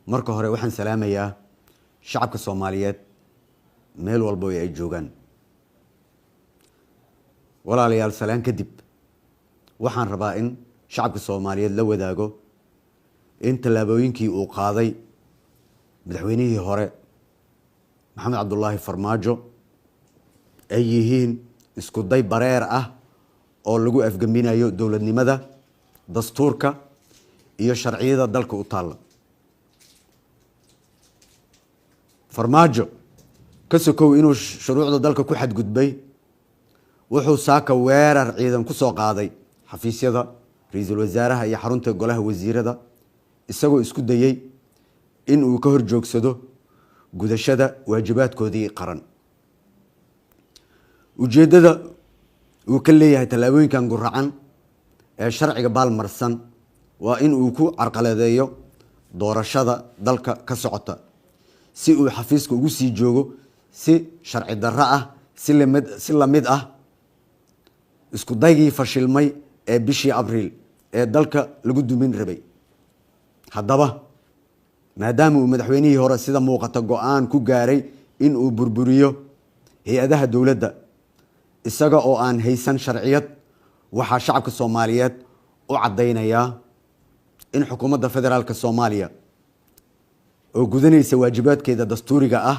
marka hore waxaan salaamayaa shacabka Soomaaliyeed meel walba oo ay joogaan. walaalayaal salaan kadib waxaan rabaa in shacabka Soomaaliyeed la wadaago in talaabooyinkii uu qaaday madaxweynihii hore Maxamed Cabdullaahi Farmaajo ay yihiin isku day bareer ah oo lagu afgaminayo dawladnimada, dastuurka iyo sharciyada dalka u taala. Farmaajo ka sokow inuu shuruucda dalka ku xadgudbay, wuxuu saaka weerar ciidan ku soo qaaday xafiisyada ra'iisul wasaaraha iyo xarunta golaha wasiirada, isagoo isku dayay in uu ka horjoogsado gudashada waajibaadkoodii qaran. ujeedada uu ka leeyahay talaabooyinkan guracan ee sharciga baalmarsan waa in uu ku carqaladeeyo doorashada dalka ka socota si uu xafiiska ugu sii joogo si sharci darro ah, si la mid ah isku daygii fashilmay ee bishii Abriil ee dalka lagu dumin rabay. haddaba maadaama uu madaxweynihii hore sida muuqata go'aan ku gaaray in uu burburiyo hay'adaha dawladda isaga oo aan haysan sharciyad, waxaa shacabka Soomaaliyeed u cadeynayaa in xukuumadda federaalka Soomaaliya oo gudanaysa waajibaadkeeda dastuuriga ah,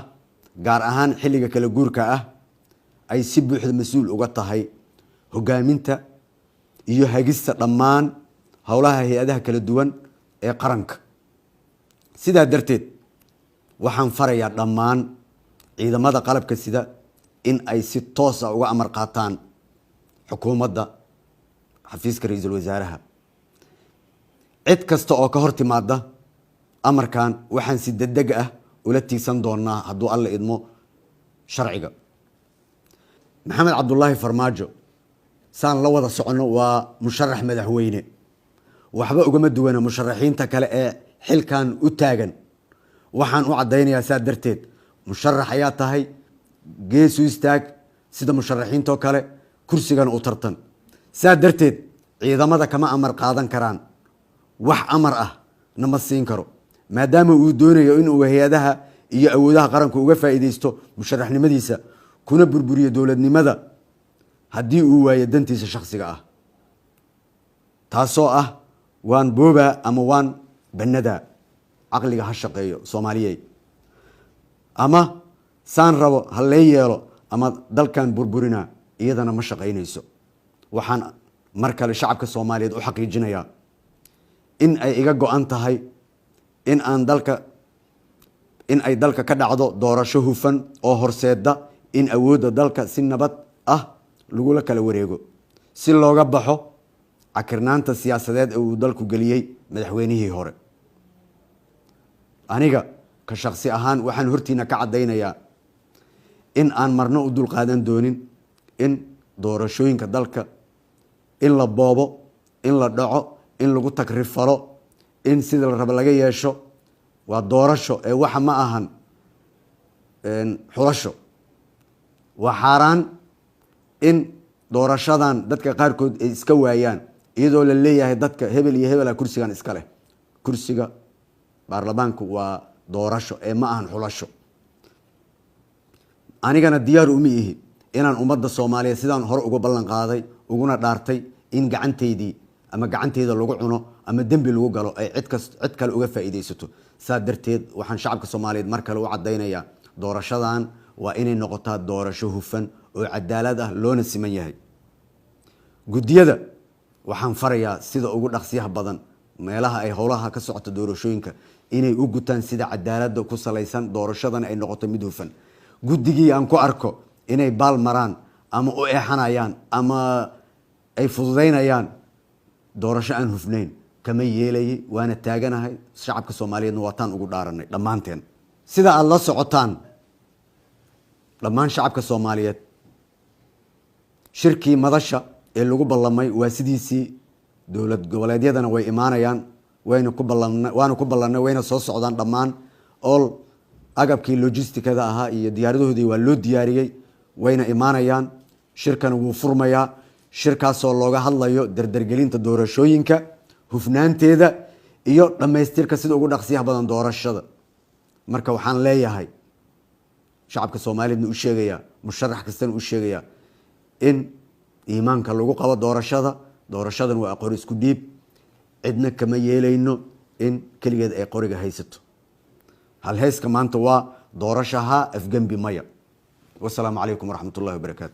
gaar ahaan xilliga kala guurka ah, ay si buuxda mas'uul uga tahay hogaaminta iyo hagista dhammaan howlaha hay'adaha kala duwan ee qaranka. sidaa darteed waxaan farayaa dhammaan ciidamada qalabka sida in ay si toos ah uga amar qaataan xukuumadda xafiiska ra'iisul wasaaraha. cid kasta oo ka hor timaada amarkan waxaan si degdeg ah ula tiigsan doonaa hadduu alla idmo sharciga. Maxamed Cabdullaahi Farmaajo saan la wada socono waa musharax madaxweyne, waxba ugama duwana musharaxiinta kale ee xilkan u taagan. waxaan u cadeynayaa saa darteed musharax ayaa tahay, gees u istaag sida musharaxiinta kale, kursigan u tartan. saa darteed ciidamada kama amar qaadan karaan, wax amar ah nama siin karo, maadaama uu doonayo in uu hay'adaha iyo awoodaha qaranka uga faa'iideysto musharaxnimadiisa kuna burburiyo dawladnimada haddii uu waayo dantiisa shakhsiga ah, taasoo ah waan booba ama waan banada. caqliga ha shaqeeyo Soomaaliyeed, ama saan rabo ha lee yeelo ama dalkan burburina iyadana ma shaqeynayso. waxaan mar kale shacabka Soomaaliyeed u xaqiijinayaa in ay iga go'an tahay in ay dalka ka dhacdo doorasho hufan oo horseeda in awoodda dalka si nabad ah lagula kala wareego, si looga baxo cakirnaanta siyaasadeed ee uu dalku geliyay madaxweynihii hore. aniga ka shakhsi ahaan waxaan hortiina ka cadeynayaa in aan marno u dulqaadan doonin in doorashooyinka dalka in la boobo, in la dhaco, in lagu takrifalo, in sida la rabo laga yeesho. waa doorasho ee waxa ma ahan xulasho. waa xaaraan in doorashadan dadka qaarkood ay iska waayaan iyadoo la leeyahay dadka hebel iyo hebel kursigan iska leh. kursiga baarlamaanku waa doorasho ee ma ahan xulasho. anigana diyaar uma ihi inaan ummadda Soomaaliyeed sidaan hore uga ballan qaaday uguna dhaartay in gacanteydii ama gacanteeda lagu cuno ama dembi lagu galo ay cid kale uga faa'iideysato. saa darteed waxaan shacabka Soomaaliyeed mar kale u cadeynayaa doorashadan waa inay noqotaa doorasho hufan oo cadaalad ah loona siman yahay. guddiyada waxaan farayaa sida ugu dhaqsiyaha badan meelaha ay howlaha ka socota doorashooyinka inay u gutaan sida cadaaladda ku salaysan, doorashadan ay noqoto mid hufan. guddigii aan ku arko inay baal maraan ama u eexanayaan ama ay fududeynayaan doorasho aan hufnayn kama yeelayay, waana taaganahay. shacabka Soomaaliyeedna waataan ugu dhaaranay dhammaanteen. sida aad la socotaan dhammaan shacabka Soomaaliyeed, shirkii madasha ee lagu ballamay waa sidiisii. dowlad goboleedyadana way imaanayaan, waana ku ballanay, wayna soo socdaan dhammaan. all agabkii logistikada ahaa iyo diyaaradahoodii waa loo diyaariyey, wayna imaanayaan. shirkan wuu furmayaa, shirkaasoo looga hadlayo dardargelinta doorashooyinka, hufnaanteeda iyo dhamaystirka sida ugu dhaqsiyaha badan doorashada. marka waxaan leeyahay shacabka Soomaaliyeed u sheegaya musharax kastana u sheegaya in iimaanka lagu qabo doorashadan waa aqoon isku dhiib, cidna kama yeelayno in kaligeed ay qoriga haysato. hal heeska maanta waa doorashaha afgambi maya. wassalaamu calaykum waraxmatullaahi wabarakaatu.